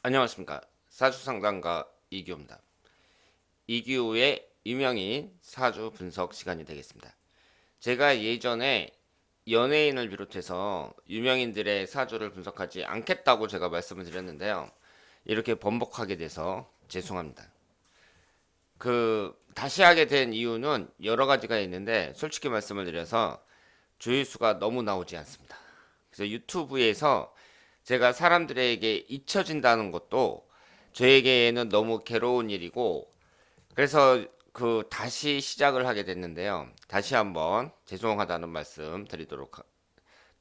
안녕하십니까. 사주상담가 이규호입니다. 이규호의 유명인 사주 분석 시간이 되겠습니다. 제가 예전에 연예인을 비롯해서 유명인들의 사주를 분석하지 않겠다고 제가 말씀을 드렸는데요. 이렇게 번복하게 돼서 죄송합니다. 다시 하게 된 이유는 여러 가지가 있는데 솔직히 말씀을 드려서 조회수가 너무 나오지 않습니다. 그래서 유튜브에서 제가 사람들에게 잊혀진다는 것도 저에게는 너무 괴로운 일이고, 그래서 다시 시작을 하게 됐는데요. 다시 한번 죄송하다는 말씀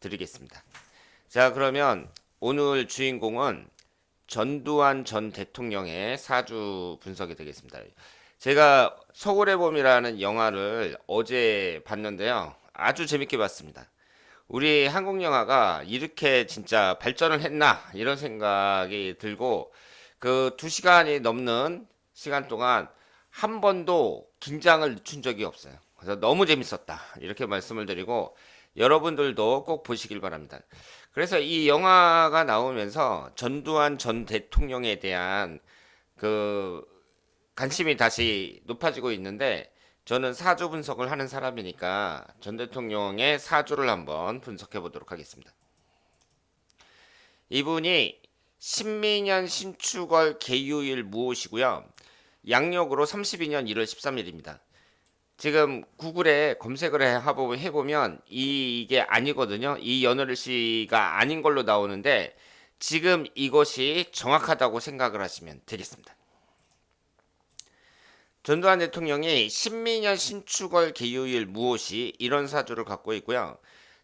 드리겠습니다. 자, 그러면 오늘 주인공은 전두환 전 대통령의 사주 분석이 되겠습니다. 제가 서울의 봄이라는 영화를 어제 봤는데요. 아주 재밌게 봤습니다. 우리 한국 영화가 이렇게 진짜 발전을 했나 이런 생각이 들고, 그 2시간이 넘는 시간 동안 한 번도 긴장을 늦춘 적이 없어요. 그래서 너무 재밌었다 이렇게 말씀을 드리고, 여러분들도 꼭 보시길 바랍니다. 그래서 이 영화가 나오면서 전두환 전 대통령에 대한 그 관심이 다시 높아지고 있는데, 저는 사주 분석을 하는 사람이니까 전 대통령의 사주를 한번 분석해 보도록 하겠습니다. 이분이 신미년 신축월 계유일 무오시고요. 양력으로 32년 1월 13일입니다. 지금 구글에 검색을 해보면 이게 아니거든요. 이 연월일시가 아닌 걸로 나오는데, 지금 이것이 정확하다고 생각을 하시면 되겠습니다. 전두환 대통령이 신미년 신축월 계유일 무오시 이런 사주를 갖고 있고요.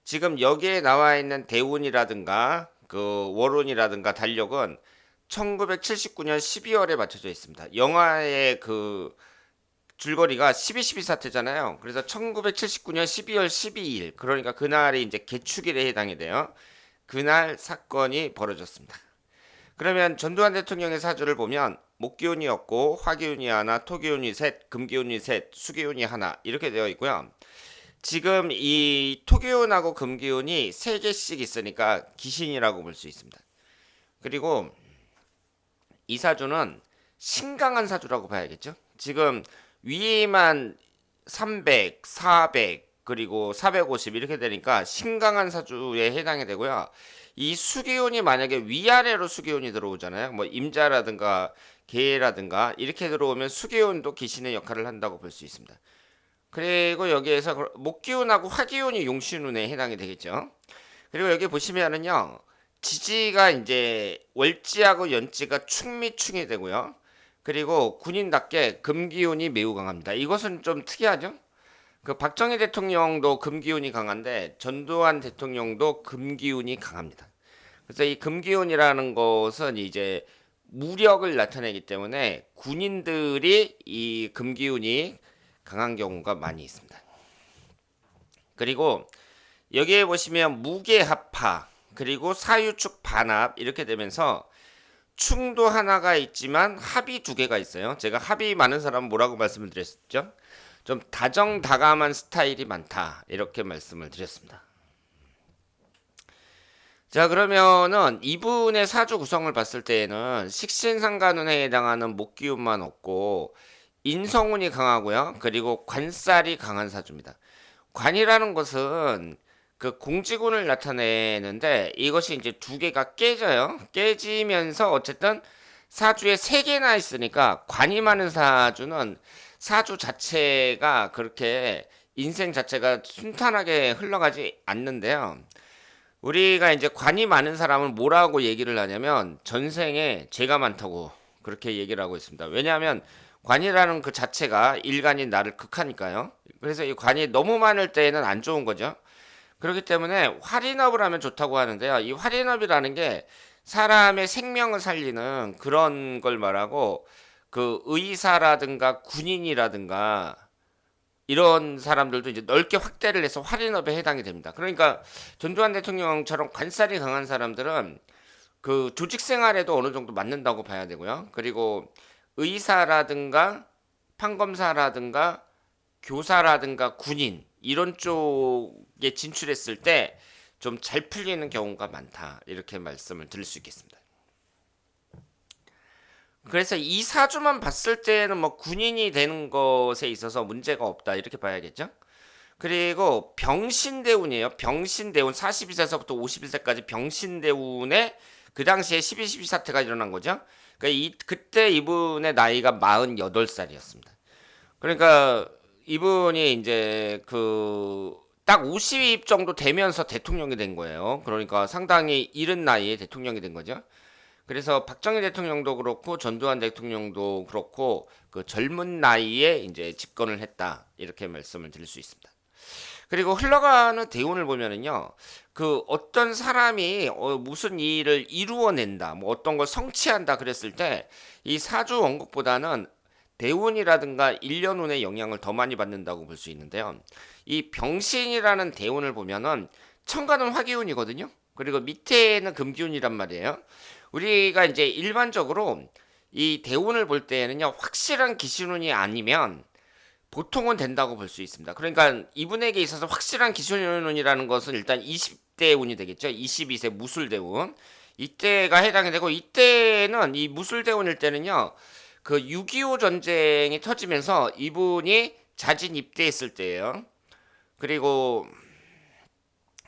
지금 여기에 나와 있는 대운이라든가 그 월운이라든가 달력은 1979년 12월에 맞춰져 있습니다. 영화의 그 줄거리가 12.12 사태잖아요. 그래서 1979년 12월 12일, 그러니까 그날이 이제 개축일에 해당이 돼요. 그날 사건이 벌어졌습니다. 그러면 전두환 대통령의 사주를 보면 목기운이었고, 화기운이 하나, 토기운이 셋, 금기운이 셋, 수기운이 하나 이렇게 되어 있고요. 지금 이 토기운하고 금기운이 3개씩 있으니까 귀신이라고 볼 수 있습니다. 그리고 이 사주는 신강한 사주라고 봐야겠죠. 지금 위에만 300, 400, 그리고 450 이렇게 되니까 신강한 사주에 해당이 되고요. 이 수기운이 만약에 위아래로 수기운이 들어오잖아요. 뭐 임자라든가 개라든가 이렇게 들어오면 수기운도 귀신의 역할을 한다고 볼 수 있습니다. 그리고 여기에서 목기운하고 화기운이 용신운에 해당이 되겠죠. 그리고 여기 보시면은요, 지지가 이제 월지하고 연지가 충미충이 되고요. 그리고 군인답게 금기운이 매우 강합니다. 이것은 좀 특이하죠? 그 박정희 대통령도 금기운이 강한데 전두환 대통령도 금기운이 강합니다. 그래서 이 금기운이라는 것은 이제 무력을 나타내기 때문에 군인들이 이 금기운이 강한 경우가 많이 있습니다. 그리고 여기에 보시면 무게합파, 그리고 사유축 반합 이렇게 되면서 충도 하나가 있지만 합이 2개가 있어요. 제가 합이 많은 사람은 뭐라고 말씀을 드렸죠? 좀 다정다감한 스타일이 많다 이렇게 말씀을 드렸습니다. 자, 그러면은 이분의 사주 구성을 봤을 때에는 식신상간운에 해당하는 목기운만 없고 인성운이 강하고요. 그리고 관살이 강한 사주입니다. 관이라는 것은 그 공지군을 나타내는데, 이것이 이제 2개가 깨져요. 깨지면서 어쨌든 사주에 3개나 있으니까 관이 많은 사주는 사주 자체가 그렇게 인생 자체가 순탄하게 흘러가지 않는데요. 우리가 이제 관이 많은 사람은 뭐라고 얘기를 하냐면 전생에 죄가 많다고 그렇게 얘기를 하고 있습니다. 왜냐하면 관이라는 그 자체가 일간이 나를 극하니까요. 그래서 이 관이 너무 많을 때에는 안 좋은 거죠. 그렇기 때문에 활인업을 하면 좋다고 하는데요. 이 활인업이라는 게 사람의 생명을 살리는 그런 걸 말하고, 그 의사라든가 군인이라든가 이런 사람들도 이제 넓게 확대를 해서 활인업에 해당이 됩니다. 그러니까 전두환 대통령처럼 관살이 강한 사람들은 그 조직 생활에도 어느 정도 맞는다고 봐야 되고요. 그리고 의사라든가 판검사라든가 교사라든가 군인 이런 쪽에 진출했을 때 좀 잘 풀리는 경우가 많다 이렇게 말씀을 드릴 수 있겠습니다. 그래서 이 사주만 봤을 때는 뭐 군인이 되는 것에 있어서 문제가 없다 이렇게 봐야겠죠. 그리고 병신대운이에요. 병신대운 42세서부터 51세까지 병신대운에 그 당시에 12.12 사태가 일어난 거죠. 그러니까 그때 이분의 나이가 48살이었습니다. 그러니까 이분이 이제 그 딱 50 정도 되면서 대통령이 된 거예요. 그러니까 상당히 이른 나이에 대통령이 된 거죠. 그래서 박정희 대통령도 그렇고 전두환 대통령도 그렇고 그 젊은 나이에 이제 집권을 했다. 이렇게 말씀을 드릴 수 있습니다. 그리고 흘러가는 대운을 보면은요, 그 어떤 사람이 무슨 일을 이루어낸다, 뭐 어떤 걸 성취한다 그랬을 때 이 사주 원국보다는 대운이라든가 일년운의 영향을 더 많이 받는다고 볼 수 있는데요. 이 병신이라는 대운을 보면은 천간은 화기운이거든요. 그리고 밑에는 금기운이란 말이에요. 우리가 이제 일반적으로 이 대운을 볼 때는요, 확실한 기신운이 아니면 보통은 된다고 볼 수 있습니다. 그러니까 이분에게 있어서 확실한 기술운이라는 것은 일단 20대 운이 되겠죠. 22세 무술대운. 이때가 해당이 되고 이때는 이 무술대운일 때는요. 그 6.25 전쟁이 터지면서 이분이 자진 입대했을 때예요. 그리고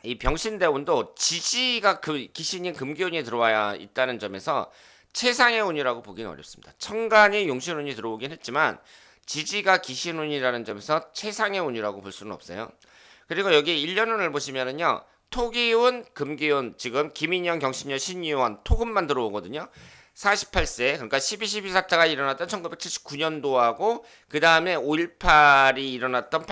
이 병신대운도 지지가 그 기신인 금기운이 들어와야 있다는 점에서 최상의 운이라고 보기는 어렵습니다. 천간이 용신운이 들어오긴 했지만 지지가 기신운이라는 점에서 최상의 운이라고 볼 수는 없어요. 그리고 여기 일년운을 보시면은요. 토기운, 금기운, 지금 김인영, 경신녀, 신유원, 토금만 들어오거든요. 48세, 그러니까 12.12 사태가 일어났던 1979년도하고 그 다음에 5.18이 일어났던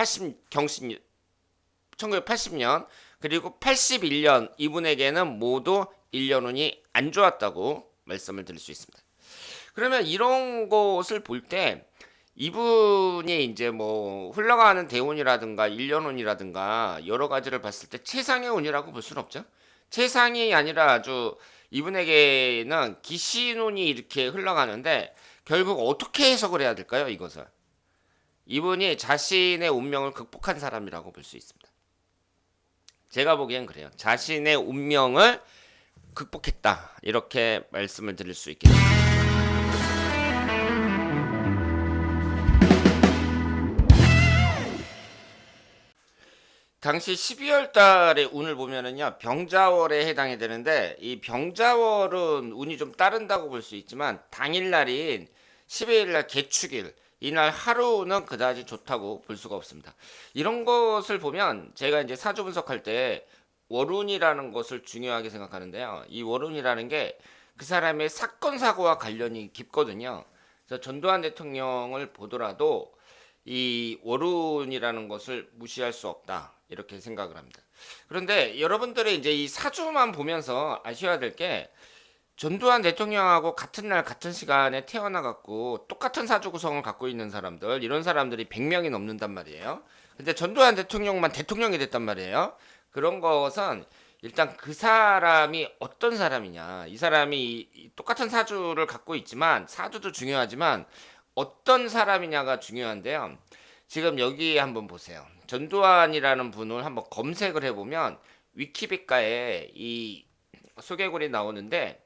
1980년 그리고 81년 이분에게는 모두 1년운이 안 좋았다고 말씀을 드릴 수 있습니다. 그러면 이런 것을 볼 때 이분이 이제 뭐 흘러가는 대운이라든가 일년운이라든가 여러 가지를 봤을 때 최상의 운이라고 볼 수는 없죠. 최상이 아니라 아주 이분에게는 기신운이 이렇게 흘러가는데 결국 어떻게 해석을 해야 될까요? 이것을 이분이 자신의 운명을 극복한 사람이라고 볼 수 있습니다. 제가 보기엔 그래요. 자신의 운명을 극복했다 이렇게 말씀을 드릴 수 있겠습니다. 당시 12월 달에 운을 보면은요, 병자월에 해당이 되는데, 이 병자월은 운이 좀 따른다고 볼 수 있지만, 당일날인 12일날 개축일, 이날 하루는 그다지 좋다고 볼 수가 없습니다. 이런 것을 보면, 제가 이제 사주 분석할 때, 월운이라는 것을 중요하게 생각하는데요. 이 월운이라는 게 그 사람의 사건, 사고와 관련이 깊거든요. 그래서 전두환 대통령을 보더라도, 이 월운이라는 것을 무시할 수 없다. 이렇게 생각을 합니다. 그런데 여러분들이 이제 이 사주만 보면서 아셔야 될 게 전두환 대통령하고 같은 날 같은 시간에 태어나 갖고 똑같은 사주 구성을 갖고 있는 사람들 이런 사람들이 100명이 넘는단 말이에요. 근데 전두환 대통령만 대통령이 됐단 말이에요. 그런 것은 일단 그 사람이 어떤 사람이냐. 이 사람이 똑같은 사주를 갖고 있지만 사주도 중요하지만 어떤 사람이냐가 중요한데요. 지금 여기 한번 보세요. 전두환이라는 분을 한번 검색을 해보면 위키백과에 이 소개글이 나오는데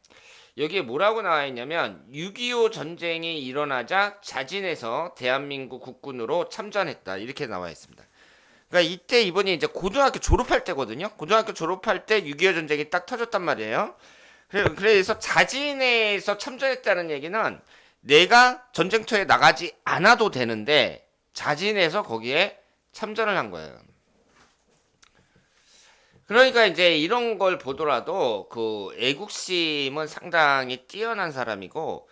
여기에 뭐라고 나와 있냐면 6.25 전쟁이 일어나자 자진해서 대한민국 국군으로 참전했다 이렇게 나와 있습니다. 그러니까 이때 이분이 이제 고등학교 졸업할 때거든요. 고등학교 졸업할 때 6.25 전쟁이 딱 터졌단 말이에요. 그래서 자진해서 참전했다는 얘기는 내가 전쟁터에 나가지 않아도 되는데 자진해서 거기에 참전을 한 거예요. 그러니까 이제 이런 걸 보더라도 그 애국심은 상당히 뛰어난 사람이고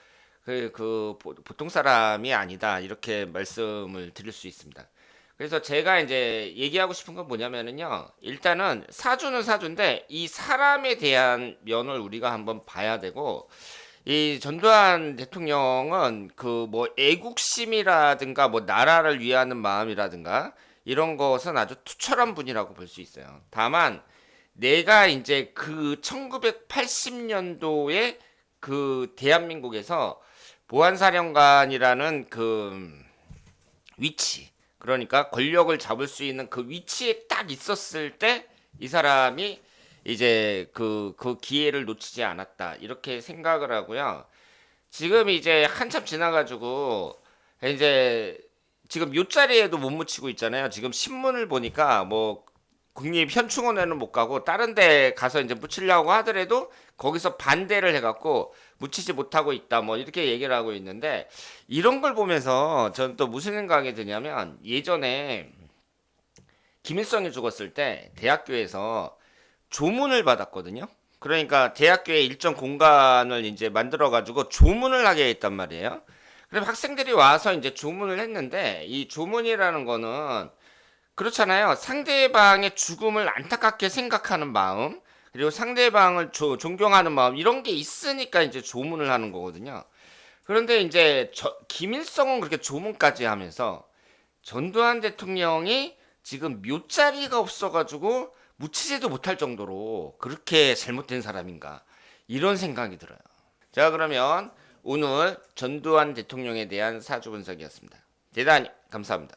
보통 사람이 아니다 이렇게 말씀을 드릴 수 있습니다. 그래서 제가 이제 얘기하고 싶은 건 뭐냐면은요. 일단은 사주는 사주인데 이 사람에 대한 면을 우리가 한번 봐야 되고 이 전두환 대통령은 그 뭐 애국심이라든가 뭐 나라를 위하는 마음이라든가 이런 것은 아주 투철한 분이라고 볼 수 있어요. 다만 내가 이제 그 1980년도에 그 대한민국에서 보안사령관이라는 그 위치, 그러니까 권력을 잡을 수 있는 그 위치에 딱 있었을 때 이 사람이 이제 그 기회를 놓치지 않았다 이렇게 생각을 하고요. 지금 이제 한참 지나가지고 이제 지금 요 자리에도 못 묻히고 있잖아요. 지금 신문을 보니까 뭐 국립현충원에는 못 가고 다른 데 가서 이제 묻히려고 하더라도 거기서 반대를 해갖고 묻히지 못하고 있다 뭐 이렇게 얘기를 하고 있는데, 이런 걸 보면서 저는 또 무슨 생각이 드냐면, 예전에 김일성이 죽었을 때 대학교에서 조문을 받았거든요. 그러니까 대학교에 일정 공간을 이제 만들어 가지고 조문을 하게 했단 말이에요. 그럼 학생들이 와서 이제 조문을 했는데, 이 조문이라는 거는 그렇잖아요. 상대방의 죽음을 안타깝게 생각하는 마음, 그리고 상대방을 존경하는 마음, 이런 게 있으니까 이제 조문을 하는 거거든요. 그런데 이제 김일성은 그렇게 조문까지 하면서 전두환 대통령이 지금 묘자리가 없어가지고 묻히지도 못할 정도로 그렇게 잘못된 사람인가, 이런 생각이 들어요. 자, 그러면 오늘 전두환 대통령에 대한 사주 분석이었습니다. 대단히 감사합니다.